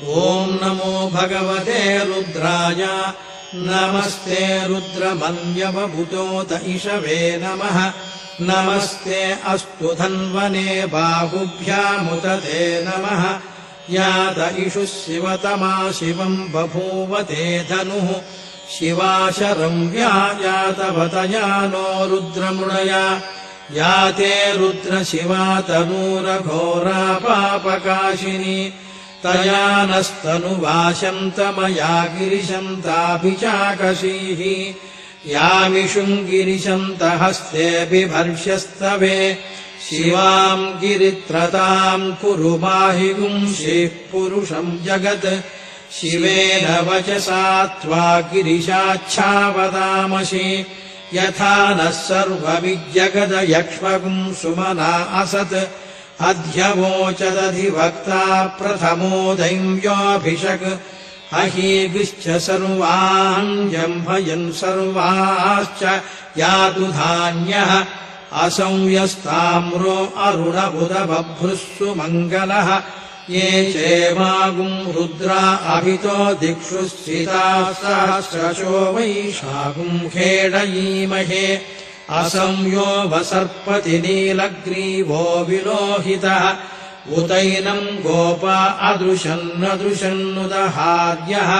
ॐ नमो भगवते रुद्राय नमस्ते रुद्रमन्यवभूतोत इषवे नमः नमस्ते अस्तु धन्वने बाहुभ्यामुत ते नमः यात इषुः शिवतमा शिवम् बभूवते धनुः शिवाशरं यातवतया नो रुद्रमृडया याते रुद्रशिवा तनूरघोरा पापकाशिनी तया नस्तनुवाशन्तमया गिरिशन्ताभिचाकशीः यामिषुम् गिरिशन्तहस्ते बिभर्ष्यस्तवे शिवाम् गिरित्रताम् कुरु माहिगुंषेः पुरुषम् जगत् शिवेन वचसा त्वा गिरिशाच्छावदामसि यथा नः सर्वविज्जगदयक्ष्मगुम् सुमना असत् अध्यवोचदधिवक्ता प्रथमो दैव्योऽभिषक् अहीगिश्च सर्वान् जम्भयन् सर्वाश्च यातु धान्यः असंयस्ताम्रो अरुणबुधबभ्रुः मङ्गलः ये चेमागुम् रुद्रा अभितो दिक्षु स्थिताः सहस्रशो वैशाखुम् खेडयीमहे असंयो वसर्पति नीलग्रीवो विलोहितः उतैनम् गोपा अदृशन्नदृशन्नुदहार्यः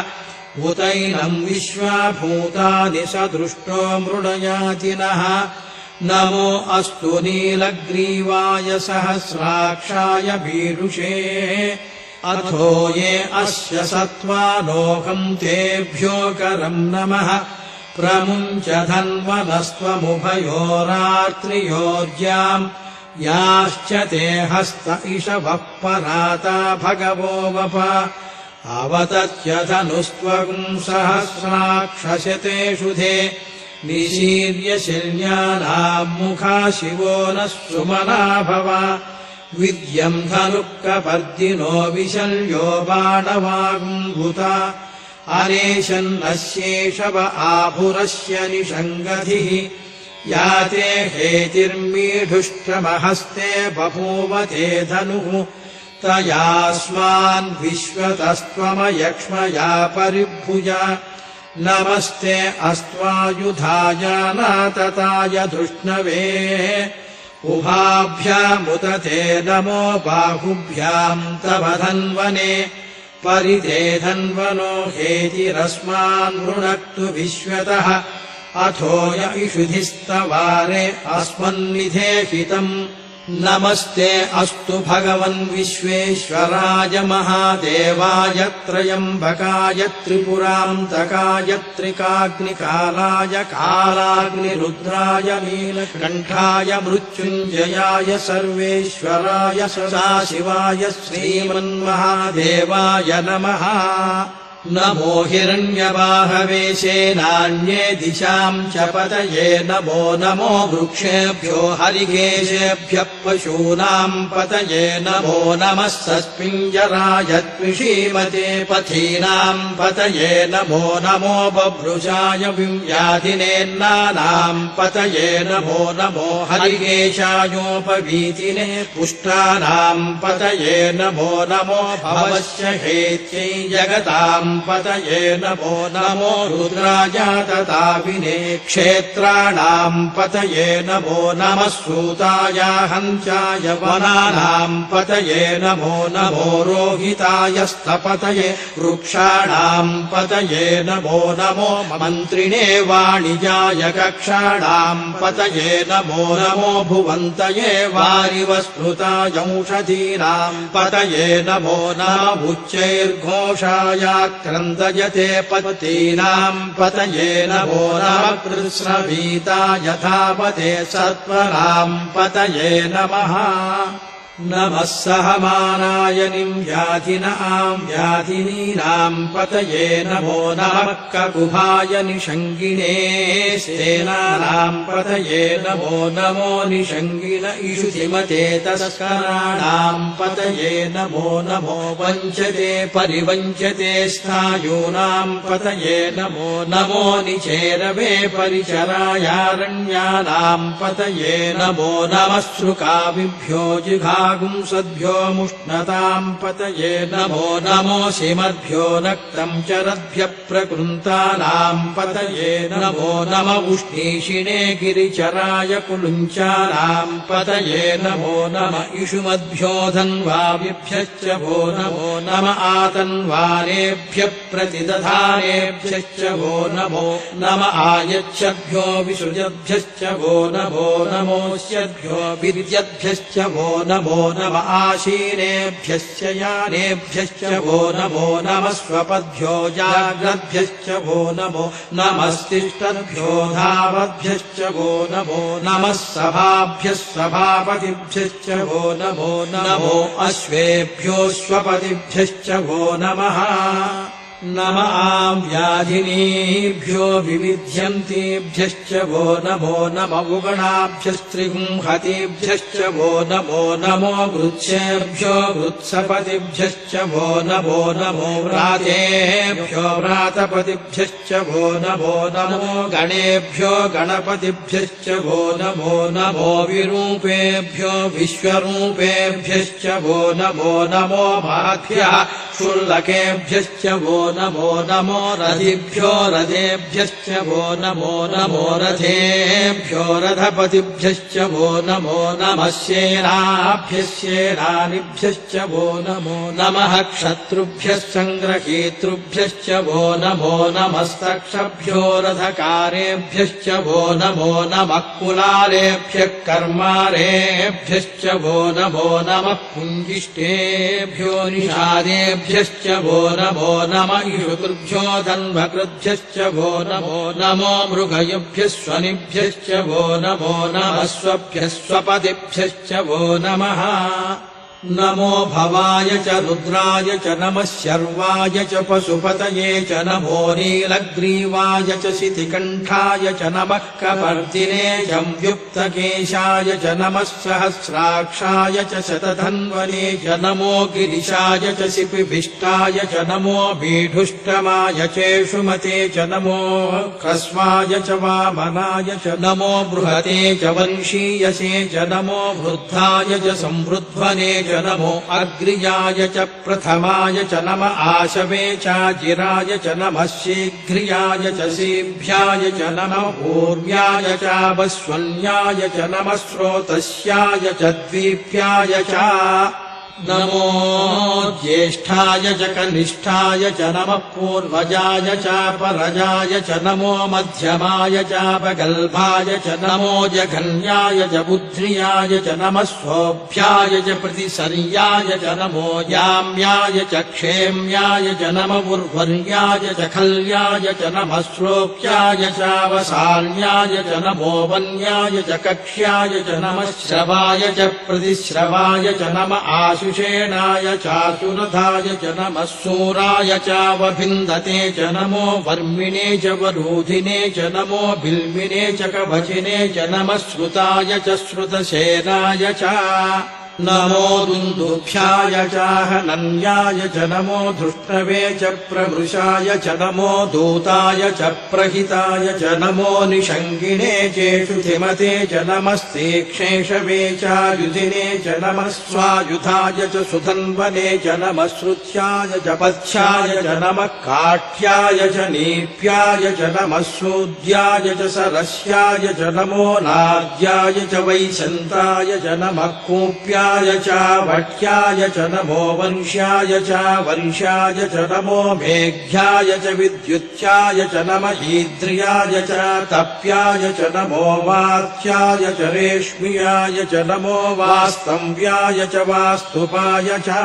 उतैनम् विश्वाभूतानि सदृष्टो मृडयातिनः नमो अस्तु नीलग्रीवाय सहस्राक्षाय भीरुषे अथो ये अस्य सत्त्वानोऽहम् तेभ्यो करम् नमः प्रमुञ्च धन्वनस्त्वमुभयोरात्रियोर्ज्याम् याश्च ते हस्त इषवः पराता भगवो वप अवतत्य धनुस्त्वम् सहस्राक्षशतेषु धे निशीर्य शल्यानाम् मुखा शिवो नः सुमना भव विद्यम् धनुःकपर्दिनो विशल्यो बाणवागुम्भुता अनेशन्नस्येषव आभुरस्य निषङ्गधिः याते हेतिर्मीढुष्टमहस्ते बभूवते धनुः तयास्मान् विश्वतस्त्वमयक्ष्मया परिभुजा नमस्ते अस्त्वायुधाय नातताय धृष्णवे उभाभ्यामुत ते नमो बाहुभ्याम् तव धन्वने परिते धन्वनो हेतिरस्मान् वृणक्तु विश्वतः अथो य इषुधिस्तवारे अस्मन्निधेहितम् नमस्ते अस्तु भगवन् विश्वेश्वराय महादेवाय त्रयम्बकाय त्रिपुरान्तकाय त्रिकाग्निकालाय कालाग्निरुद्राय नीलकण्ठाय मृत्युञ्जयाय सर्वेश्वराय सदाशिवाय श्रीमन्महादेवाय नमः नमो हिरण्यवाहवे सेनान्ये दिशाम् च पतये नमो नमो वृक्षेभ्यो हरिकेशेभ्यः पशूनाम् पतये नमो नमः सस्पिञ्जराय त्विषीमते पथीनाम् पतये नमो नमो बभ्रुषाय व्याधिनेन्नानाम् पतये नमो नमो हरिकेशायोपवीतिने पुष्टानाम् पतये नमो नमो भवस्य हेत्यै जगताम् पतये नमो नमो रुद्राय तताविने क्षेत्राणाम् पतये नमो नमः सूताय हंसाय वनानाम् पतये नमो नमो रोहिताय स्थपतये वृक्षाणाम् पतये नमो नमो मन्त्रिणे वाणिजाय कक्षाणाम् पतये नमो नमो भुवन्तये वारिवस्मृताय औषधीनाम् पतये नमो नमः उच्चैर्घोषाय क्रन्दयते पतीनाम् पतये नमो नमः कृत्स्नवीताय धावते सत्वराम् पतये नमः नमः सहमानाय व्याधिनाम् व्याधिनीनाम् पतये नमो नमः ककुभाय निषङ्गिणे सेनानाम् पतये नमो नमो निषङ्गिण इषुधिमते तस्कराणाम् पतये नमो नमो वञ्चते परिवञ्चते स्थायूनाम् पतये नमो नमो निचेरवे परिचरायारण्यानाम् पतये नमो नमः श्रुकाविभ्यो जिघा नागुंसद्भ्यो मुष्णताम् पतये नमो नमोऽसिमद्भ्यो नक्तम् चरद्भ्यः प्रकृन्तानाम् पतये नमो नम उष्णीषिणे गिरिचराय कुलुञ्चानाम् पतये नमो नम इषुमद्भ्यो धन्वाविभ्यश्च वो नमो नम आतन्वानेभ्यः प्रतिदधानेभ्यश्च वो नमो नम आयच्छद्भ्यो विसृजद्भ्यश्च वो नमो नमोऽस्यद्भ्यो विद्यद्भ्यश्च वो नमो नम आशीनेभ्यश्च यानेभ्यश्च वो नमो नमः स्वपद्भ्यो जाग्रद्भ्यश्च वो नमो नमस्तिष्ठद्भ्यो धावद्भ्यश्च वो नमो नमः सभाभ्यः सभापतिभ्यश्च वो नमो नमो अश्वेभ्यो स्वपतिभ्यश्च वो नमः नम व्याधिनीभ्यो विविध्यन्तेभ्यश्च वो नमो नम उगणाभ्यस्त्रिगुंहतेभ्यश्च वो नमो नमो वृत्सेभ्यो वृत्सपतिभ्यश्च वो नमो नमो व्रातेभ्यो व्रातपतिभ्यश्च वो नमो नमो गणेभ्यो गणपतिभ्यश्च वो नमो नमो विरूपेभ्यो विश्वरूपेभ्यश्च वो नमो नमो महद्भ्यः क्षुल्लकेभ्यश्च वो नमो नमो रथिभ्यो रथेभ्यश्च वो नमो नमो रथेभ्यो रथपतिभ्यश्च वो नमो नमः सेनाभ्यश्चेनानिभ्यश्च वो नमो नमः क्षत्रुभ्यः सङ्ग्रहीतृभ्यश्च वो नमो नमस्तक्षभ्यो रथकारेभ्यश्च वो नमो नमः कुलालेभ्यः कर्मारेभ्यश्च वो नमो नमः पुञ्जिष्टेभ्यो निषादेभ्यश्च वो नमो नमः इषुकृभ्यो धन्वकृभ्यश्च वो नमो नमो मृगयुभ्यः स्वनिभ्यश्च वो नमो नमः स्वभ्यः स्वपतिभ्यश्च वो नमः नमो भवाय च रुद्राय च नमः शर्वाय च पशुपतये च नमो नीलग्रीवाय च शितिकण्ठाय च नमः कपर्दिने संयुक्तकेशाय च नमः सहस्राक्षाय च शतधन्वने च नमो गिरिशाय च शिपिभिष्टाय च नमो बीढुष्टमाय चेषुमते च नमो ह्रस्वाय च वामनाय च नमो बृहते च वंशीयसे च नमो वृद्धाय च संवृध्वने च नमो अग्र्याय च प्रथमाय च नम आशवे चाजिराय च नमः शीघ्र्याय च शीभ्याय च नमः पूर्व्याय चावस्वन्याय च नमः स्रोतस्याय च द्वीप्याय च नमो ज्येष्ठाय च कनिष्ठाय च नमः पूर्वजाय च परजाय च नमो मध्यमाय चापगल्भाय च नमो जघन्याय च बुद्ध्रियाय च नमः स्वोभ्याय च प्रतिसर्याय च नमो याम्याय च क्षेम्याय च नमः उर्वर्याय च खल्याय च नमः श्लोक्याय चावसान्याय च नमो वन्याय च कक्ष्याय च नमः श्रवाय च प्रतिश्रवाय च नमः आशुषेणाय चासुरथाय च नमः सूराय चावभिन्दते च नमो वर्मिणे च वरूधिने च नमो बिल्विने च कवचिने च नमः श्रुताय च श्रुतसेनाय च नमो दुन्दुभ्याय चाहनन्याय च नमो धृष्टवे च प्रवृषाय च नमो दूताय च प्रहिताय च नमो निषङ्गिणे चेषुधिमते च नमस्तीक्षेषवे चायुधिने च नमः स्वायुधाय च सुधन्वने च नमः श्रुत्याय च पथ्याय च नमः काठ्याय च नीप्याय च नमः सूद्याय च सरस्याय च नमो नाद्याय च वैशन्ताय च नमः कूप्याय च भट्याय च नमो वंश्याय च वंश्याय च नमो मेघ्याय च विद्युत्याय च नमः ईद्रियाय च तप्याय च नमो वात्याय च रेश्म्याय च नमो वास्तव्याय च वास्तुपाय च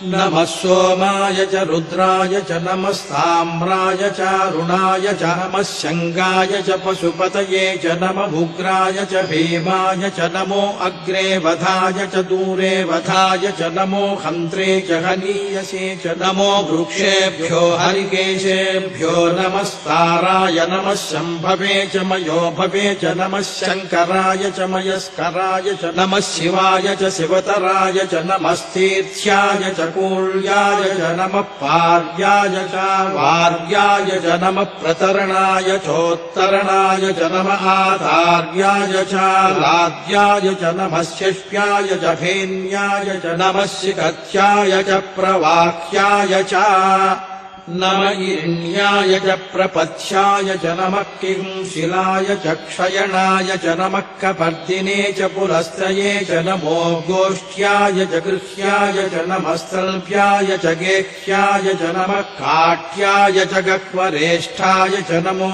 नमः सोमाय च रुद्राय च नमस्ताम्राय च रुणाय च नमः शङ्गाय च पशुपतये च नमः उग्राय च भीमाय च नमो अग्रे वधाय च दूरे वधाय च नमो हन्त्रे च हनीयसे च नमो वृक्षेभ्यो हरिकेशेभ्यो नमस्ताराय नमः शम्भवे च मयोभवे च नमः शङ्कराय च मयस्कराय च नमः शिवाय च शिवतराय च नमस्तीर्थ्याय च कूल्याय च नमः पार्याय च वार्याय च नमः प्रतरणाय चोत्तरणाय च नमः आधार्याय च लाद्याय च नमः शिष्याय च फेन्याय च नमः शिखत्याय च प्रवाह्याय च नम इरण्याय च प्रपथ्याय च नमः किंशिलाय च क्षयणाय च नमः कपर्दिने च पुलस्त्रये च नमो गोष्ठ्याय च गृह्याय च नमः स्थल्प्याय च गेह्याय च नमः काठ्याय च गह्वरेष्ठाय च नमो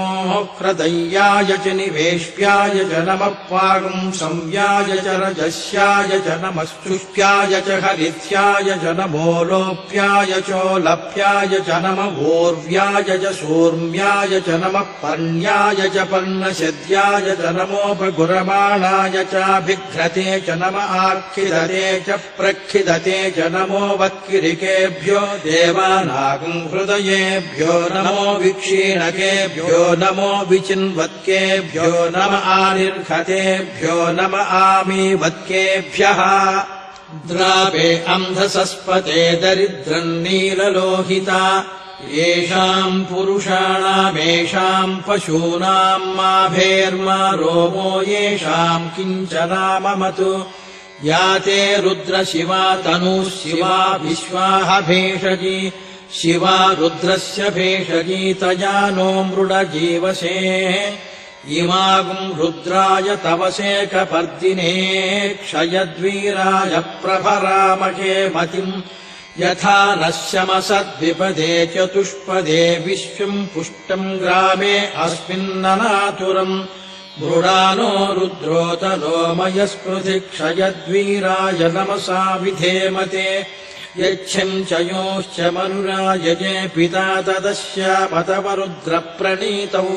ह्रदय्याय च निवेश्याय च नमः पागुंसंव्याय च रजस्याय च नमः स्तुष्प्याय च हरित्याय च नमो लोप्याय चोलप्याय च नमः ऊर्व्याय च सूर्म्याय च नमः पर्ण्याय च पर्णशद्याय च नमोपगुरमाणाय चाभिघ्रते च नमः आर्खिदते च प्रखिदते च नमो वक्किरिकेभ्यो देवानागं हृदयेभ्यो नमो विक्षीणकेभ्यो नमो विचिन्वत्केभ्यो नमः आनिर्घतेभ्यो नमः आमीवत्केभ्यः द्रावे अन्धसस्पते दरिद्रम् नीललोहिता येषाम् पुरुषाणामेषाम् पशूनाम् माभेर्मा रोमो येषाम् किञ्चनाममतु या ते रुद्रशिवा तनुः शिवा विश्वाह भेषजी शिवा रुद्रस्य भेषजी तया नो मृडजीवसे इमागुम् रुद्राय तवसे कपर्दिने क्षयद्वीराय प्रभरामहे मतिम् यथा नः शमसद्विपदे चतुष्पदे विश्वम् पुष्टम् ग्रामे अस्मिन्ननातुरम् मृडानो रुद्रोतनो मयस्पृथि क्षयद्वीराय नमसा विधेमते यच्छम् च योश्च मनुरायजे पिता तदस्यापतवरुद्रप्रणीतौ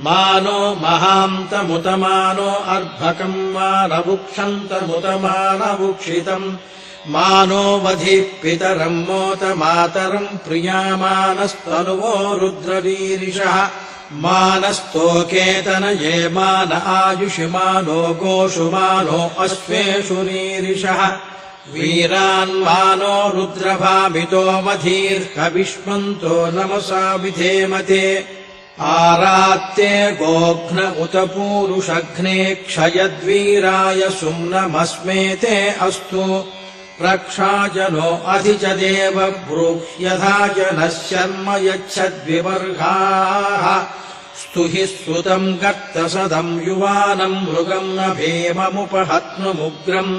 मानो महान्तमुतमानो अर्भकम् मानवुक्षन्तमुतमानवुक्षितम् मानो वधिः पितरम् मोतमातरम् प्रियामानस्तनुवो रुद्रवीरिषः मानस्तोकेतनये मान आयुषि मानो गोषु मानो अश्वेषु रीरिषः वीरान्मानो रुद्रभामितो मधीर्हविष्मन्तो नमसा विधेमते आरात्ते गोघ्न उत पूरुषघ्ने क्षयद्वीराय सुम्नमस्मेते अस्तु प्रक्षाजनो अधि च देव ब्रूह्यथा जनः शर्म यच्छद्विवर्गाः स्तुहि स्तुतम् गर्तसदम् युवानम् मृगम् न भेममुपहत्नुमुग्रम्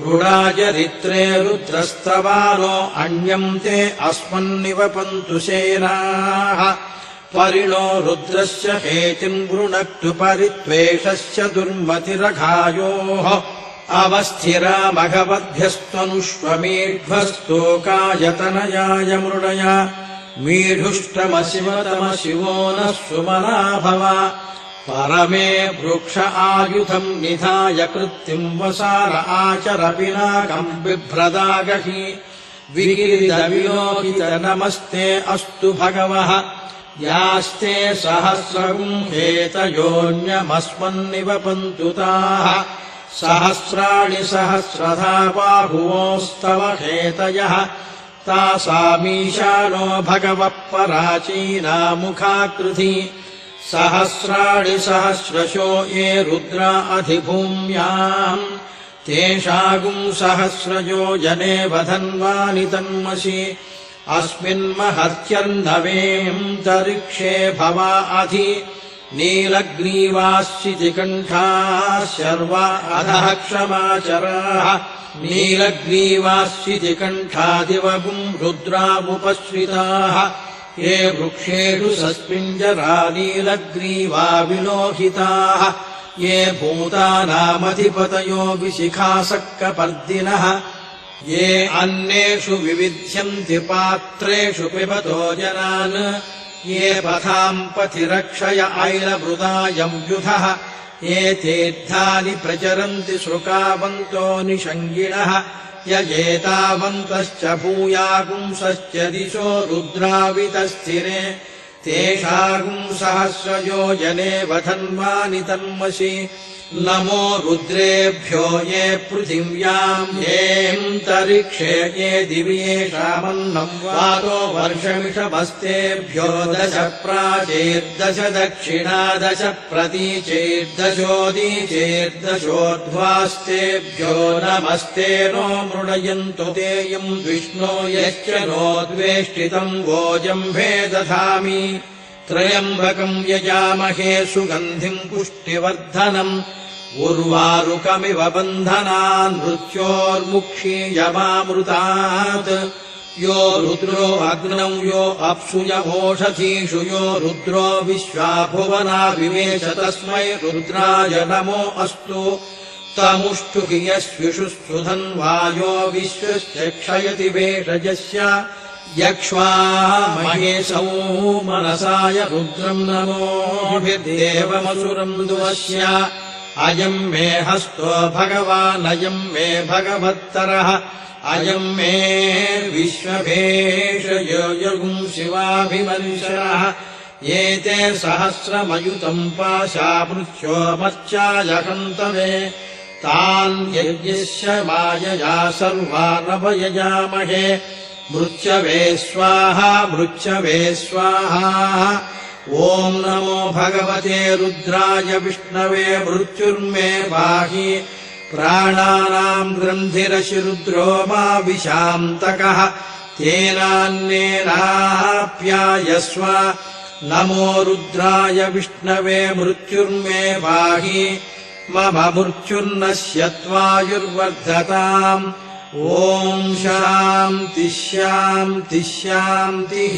मृडाचरित्रे रुद्रस्तवानो अन्यम् ते अस्मन्निवपन्तु सेनाः परिणो रुद्रस्य हेतिम् गृणक्तु परित्वेषस्य दुर्मतिरघायोः अवस्थिरा मघवद्भ्यस्त्वनुष्वमीढ्वस्तोकायतनयाय मृडया मीढुष्टमशिवतमशिवो नः सुमना भव परमे वृक्ष आयुधम् निधाय कृत्तिम् वसार आचर पिनाकम् बिभ्रदागहि विगिरिदविलोकित नमस्ते अस्तु भगवः यास्ते सहस्रगुम् हेतयोऽन्यमस्मन्निवपन्तु ताः सहस्राणि सहस्रधा बाहुवोस्तव हेतयः तासामीशानो भगवः पराचीनामुखाकृति सहस्राणि सहस्रशो ये रुद्रा अधिभूम्याम् तेषागुम् सहस्रयो जने वधन्वानि तन्मसि अस्मिन्महत्यर्नवेऽन्तरिक्षे भवा अधि नीलग्रीवाश्चितिकण्ठाः शर्वा अधः क्षमाचराः नीलग्रीवाश्चितिकण्ठादिवगुम् रुद्रामुपश्रिताः ये वृक्षेषु सस्मिञ्जरा नीलग्रीवा विलोहिताः ये भूतानामधिपतयो विशिखासक्कपर्दिनः ये अन्नेषु विविध्यन्ति पात्रेषु पिबतो जनान् ये पथाम् पथिरक्षय ऐलमृदायम् युधः ये तीर्थानि प्रचरन्ति श्रुकावन्तो निषङ्गिणः यजेतावन्तश्च भूयागुंसश्च दिशो रुद्रावितस्थिरे तेषागुम् सहस्रयो जने वधन्वानि तन्मसि नमो रुद्रेभ्यो ये पृथिव्याम् येऽन्तरिक्षे ये दिवि येषामन्नम् वातो वर्षमिषभस्तेभ्यो 10 प्राचीर्दश दक्षिणा 10 प्रतीचैर्दशोदीचैर्दशोर्ध्वास्तेभ्यो नमस्ते नो मृडयन्तु ते यम् विष्णो यश्च नो द्वेष्टितम् वोजम्भे दधामि त्र्यम्बकम् यजामहे सुगन्धिम् पुष्टिवर्धनम् उर्वारुकमिव बन्धनान् मृत्योर्मुक्षीयमामृतात् यो रुद्रो अग्नौ यो अप्सु यमोषधीषु यो रुद्रो विश्वा भुवना विवेश तस्मै रुद्राय नमो अस्तु तमुष्टुहि यस्विषु सुधन्वायो विश्वस्य क्षयति भेषजस्य यक्ष्वा महेशौ मनसाय रुद्रम् नमोभिर्देवमसुरम् दुवस्य अयम् मे हस्तो भगवानयम् मे भगवत्तरः अयम् मे विश्वभेषयोऽयगुम् शिवाभिमन्शरः एते सहस्रमयुतम् पाशामृत्यो मर्चाय हन्तवे तान् यज्ञस्य मायया सर्वानभयजामहे मृच्छवे स्वाहा मृच्छवे स्वाहा ॐ नमो भगवते रुद्राय विष्णवे मृत्युर्मे पाहि प्राणानाम् ग्रन्थिरशिरुद्रो मा विशान्तकः तेनान्येनाप्यायस्व नमो रुद्राय विष्णवे मृत्युर्मे पाहि मम मृत्युर्नश्यत्वायुर्वर्धताम् ॐ शान्तिः शान्तिः शान्तिः।